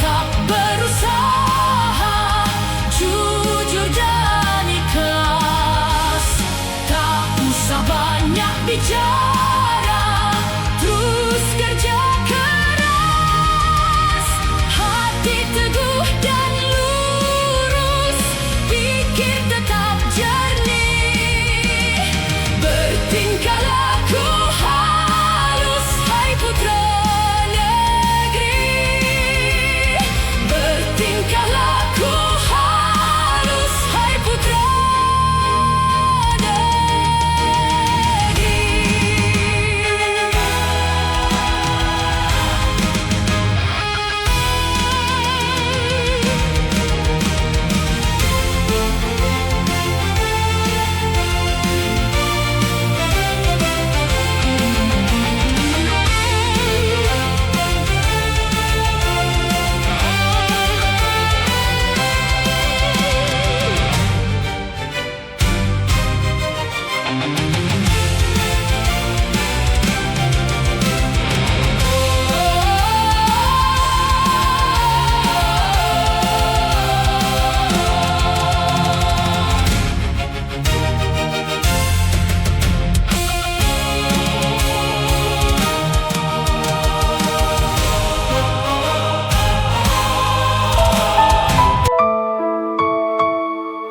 tetap berusaha, jujur dan ikhlas. Tak usah banyak bicara, terus kerja keras. Hati teguh dan lurus, pikir tetap jernih. Bertingkah laku halus, hai putra negeri. Bertingkah laku halus, hai putra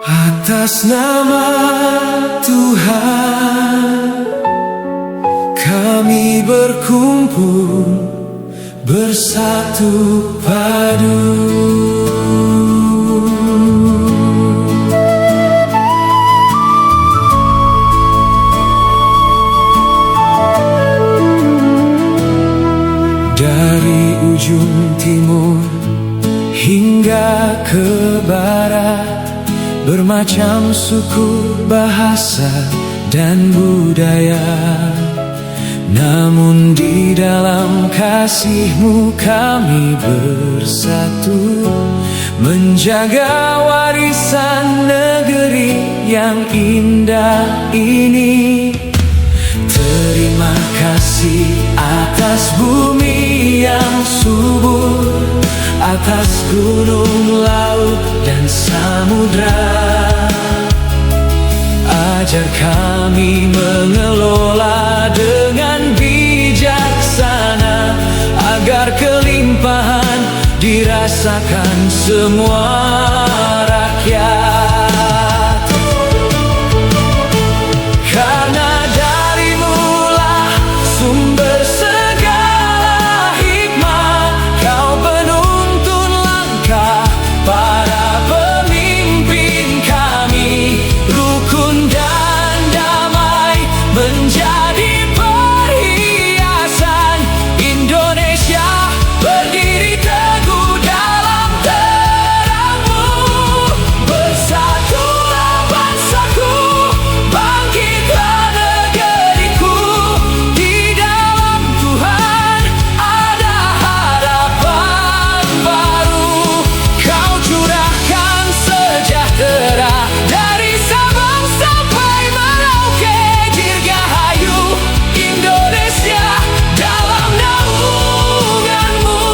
Atas nama Tuhan, kami berkumpul bersatu padu. Dari ujung timur hingga ke barat, bermacam suku, bahasa, dan budaya. Namun di dalam kasih-Mu kami bersatu, menjaga warisan negeri yang indah ini. Terima kasih atas bumi yang subur, atas gunung, laut, dan samudra. Ajar kami mengelola dengan bijaksana, agar kelimpahan dirasakan semua rakyat. Karena dari-Mu-lah sumber segala hikmah, Kau penuntun langkah para pemimpin kami. Rukun dan damai menjadi perhiasan Indonesia, berdiri teguh dalam terang-Mu. Bersatulah bangsaku, bangkitlah negeriku. Di dalam Tuhan ada harapan baru. Kau curahkan sejahtera dari Sabang sampai Merauke. Dirgahayu Indonesia dalam naungan-Mu.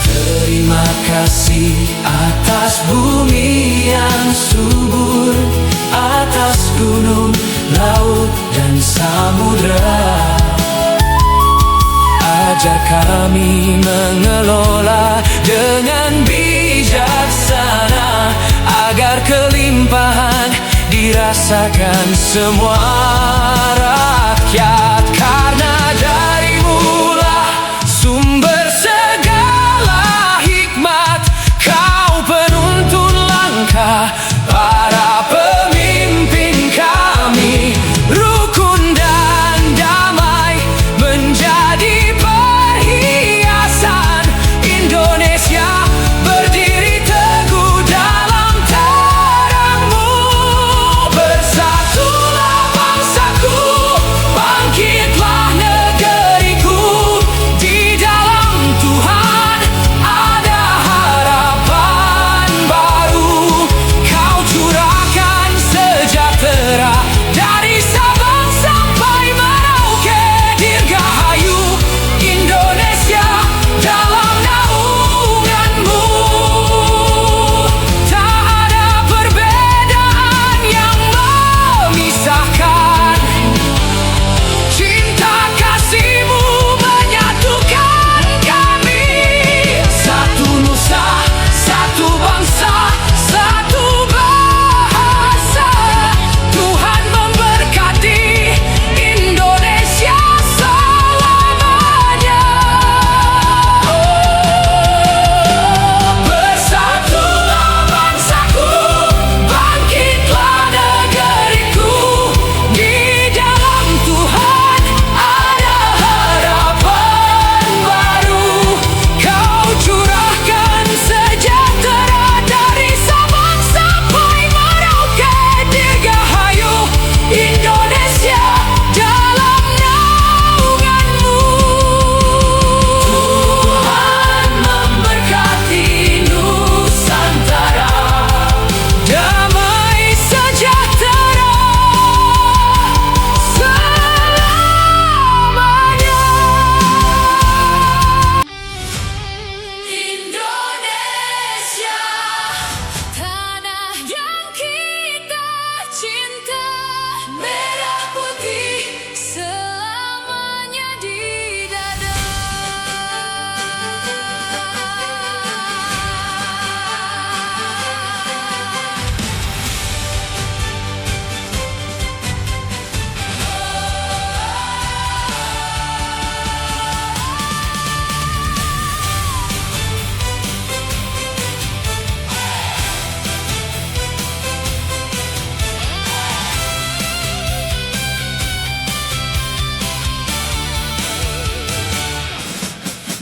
Terima kasih atas bumi yang subur, atas gunung, laut, dan samudra. Ajar kami mengelola dengan bijaksana, agar kelimpahan dirasakan semua rakyat. Karena dari-Mu-lah sumber segala hikmat, Kau penuntun langkah para pemimpin kami. Rukun dan damai menjadi perhiasan Indonesia, berdiri teguh dalam terang-Mu. Bersatulah bangsaku, bangkit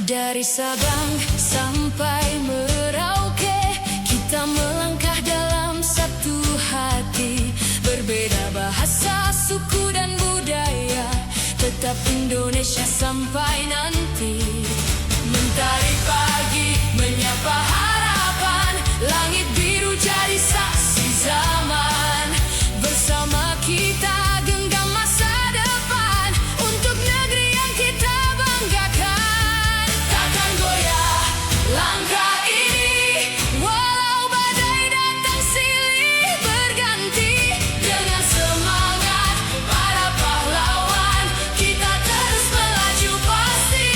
Dari Sabang sampai Merauke, kita melangkah dalam satu hati. Berbeda bahasa, suku dan budaya, tetap Indonesia sampai nanti. Mentari pagi menyapa harapan, langit biru jadi saksi zaman. Bersama kita genggam masa depan, untuk negeri yang kita banggakan. Takkan goyah langkah ini, walau badai datang silih berganti. Dengan semangat para pahlawan, kita terus melaju pasti.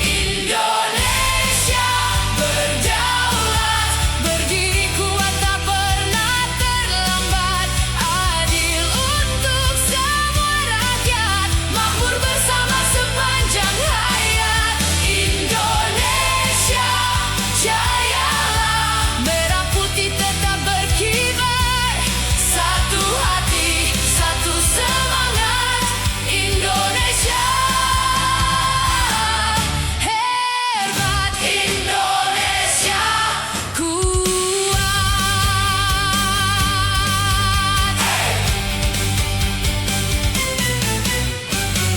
Indonesia berdaulat, berdiri kuat tak pernah terlambat. Adil untuk semua rakyat, makmur bersama sepanjang hayat. Indonesia jayalah, merah putih tetap berkibar. Satu hati, satu semangat, Indonesia hebat, Indonesia kuat.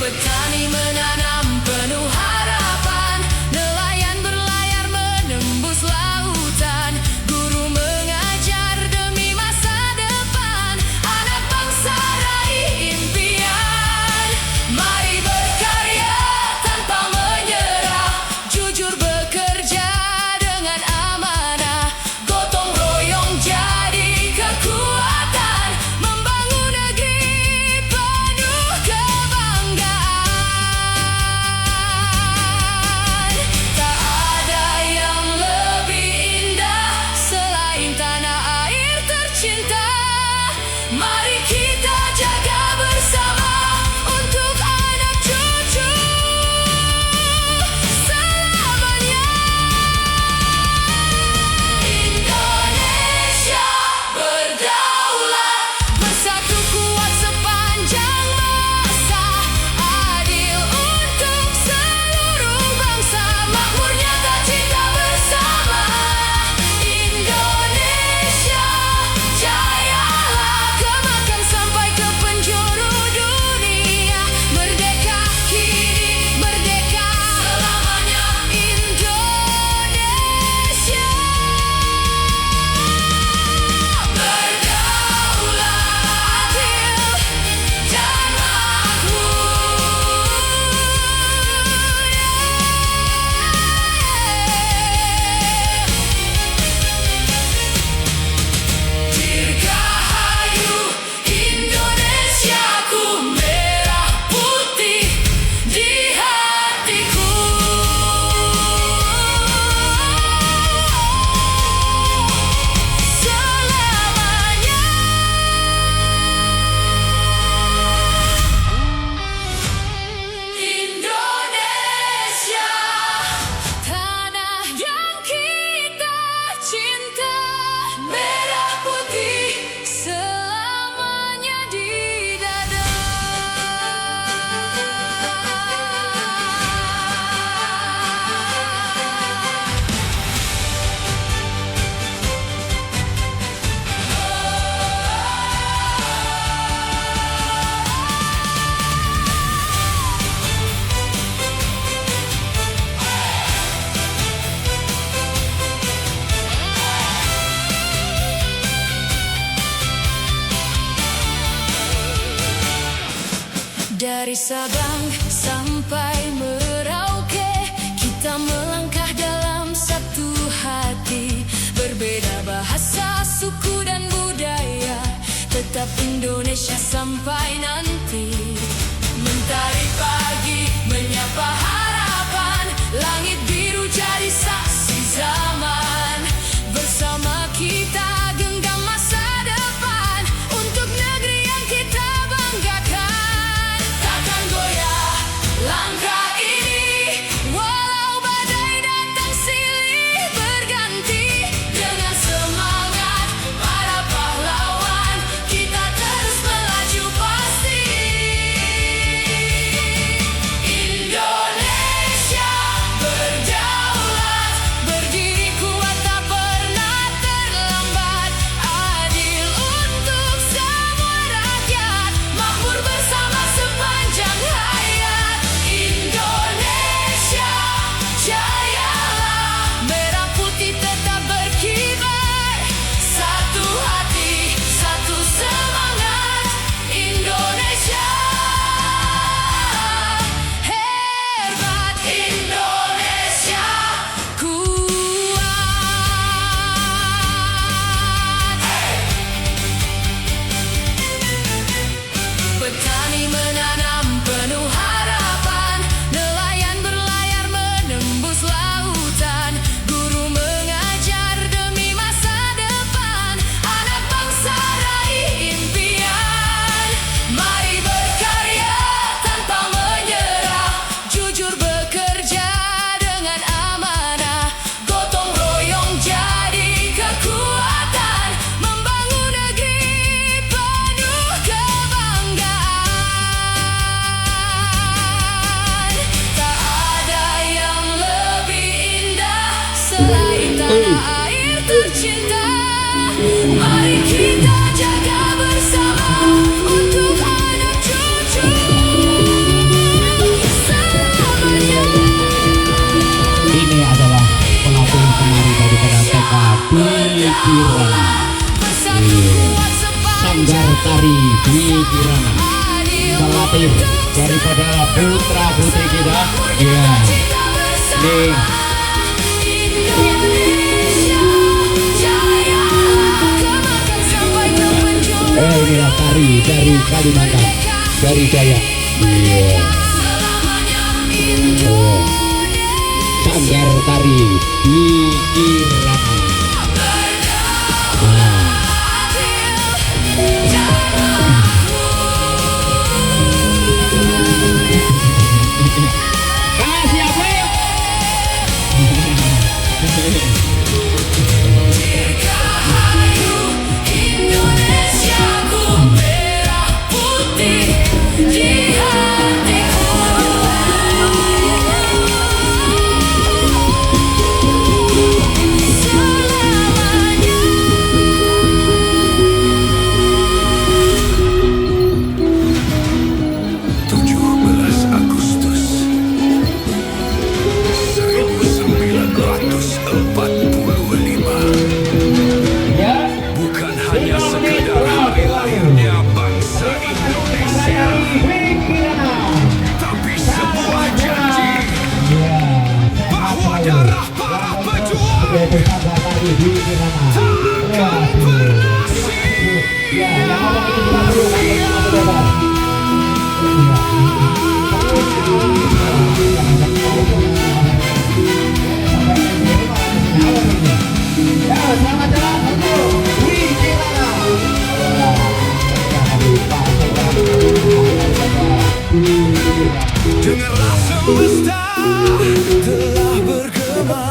Petani menanam penuh harapan, nelayan berlayar menembus lautan. Guru mengajar demi masa depan, anak bangsa raih impian. Mari berkarya tanpa menyerah, jujur bekerja dengan amanah. Gotong royong jadi kekuatan, membangun negeri penuh kebanggaan. Tak ada yang lebih indah selain tanah air tercinta. Mari kita jaga bersama untuk anak cucu selamanya. Indonesia berdaulat, bersatu kuat sepanjang masa. Adil untuk seluruh bangsa, makmur nyata cinta bersama. Indonesia jayalah, kemakan sampai ke penjuru dunia. Merdeka kini, merdeka selamanya. Indonesia berdaulat, adil dan makmur. Dirgahayu Indonesiaku, merah putih di hatiku. Selamanya. Indonesia, tanah yang kita cinta. Merah putih selamanya di dada. Dari Sabang sampai Merauke, kita melangkah dalam satu hati. Berbeda bahasa, suku dan budaya, tetap Indonesia sampai nanti. Mentari pagi menyapa harapan, langit biru jadi saksi zaman. Bersama kita genggam masa depan, untuk negeri yang kita banggakan. Takkan goyah langkah ini, walau badai datang silih berganti. Dengan semangat para pahlawan, kita terus melaju pasti. tercinta. Mari kita jaga bersama untuk anak cucu selamanya. Ini adalah pelabuhan penari daripada TK Dwi Kirana. Sanggar Tari Dwi Kirana, pelatih daripada putra putri kita. Ya, ini inilah tari dari Kalimantan, dari Jaya. Sanggar Tari Dwi Kirana. Indonesiaku merah putih di hatiku. Selamanya. 17 Agustus 1945. Bukan hanya sekedar hari lahirnya bangsa Indonesia, tapi sebuah janji bahwa darah para pejuang takkan pernah dengarlah semesta telah bergema,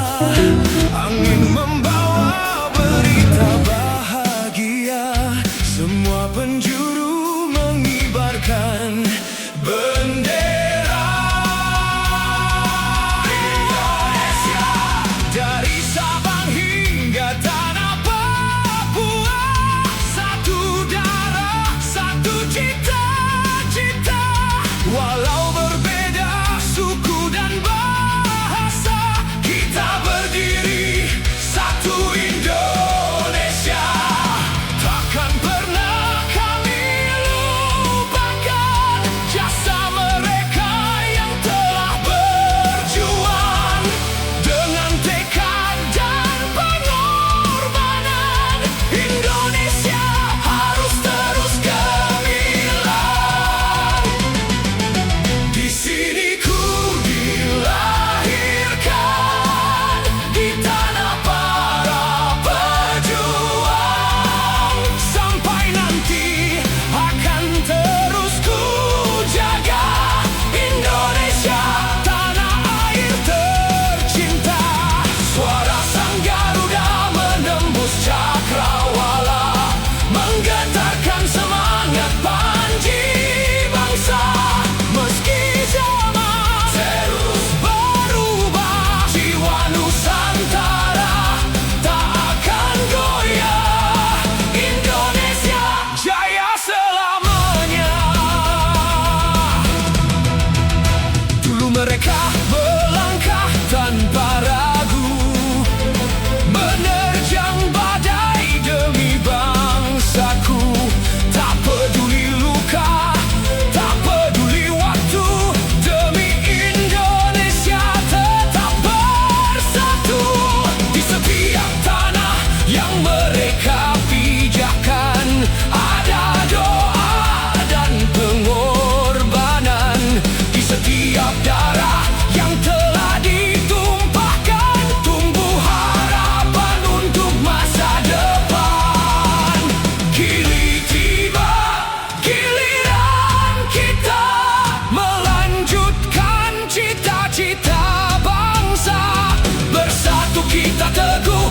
angin membawa berita bahagia, semua penjuru mengibarkan bendera Indonesia. Dari Sabang hingga tanah Papua, satu darah, satu cita-cita. Walau berbeda suku dan bahasa, kita berdiri satu Indonesia. Takkan pernah kami lupakan jasa mereka yang telah berjuang. Dengan tekad dan pengorbanan, Indonesia harus terus gemilang. Di sini ku dilahirkan, di tanah para pejuang. Sampai nanti akan terus ku jaga Indonesia, tanah air tercinta. Suara sang Garuda menembus cakrawala, menggetarkan semangat panji bangsa. Meski zaman terus berubah, jiwa Nusantara tak akan goyah. Indonesia jaya selamanya. Dulu mereka melangkah tanpa ragu, menerjang badai demi bangsaku. Tak peduli luka, tak peduli waktu, demi Indonesia tetap bersatu. Di setiap tanah yang mereka pijakan, ada doa dan pengorbanan. Di setiap darah yang telah ditumpahkan, tumbuh harapan untuk masa depan. Kini tiba giliran kita melanjutkan cita-cita bangsa. Bersatu kita teguh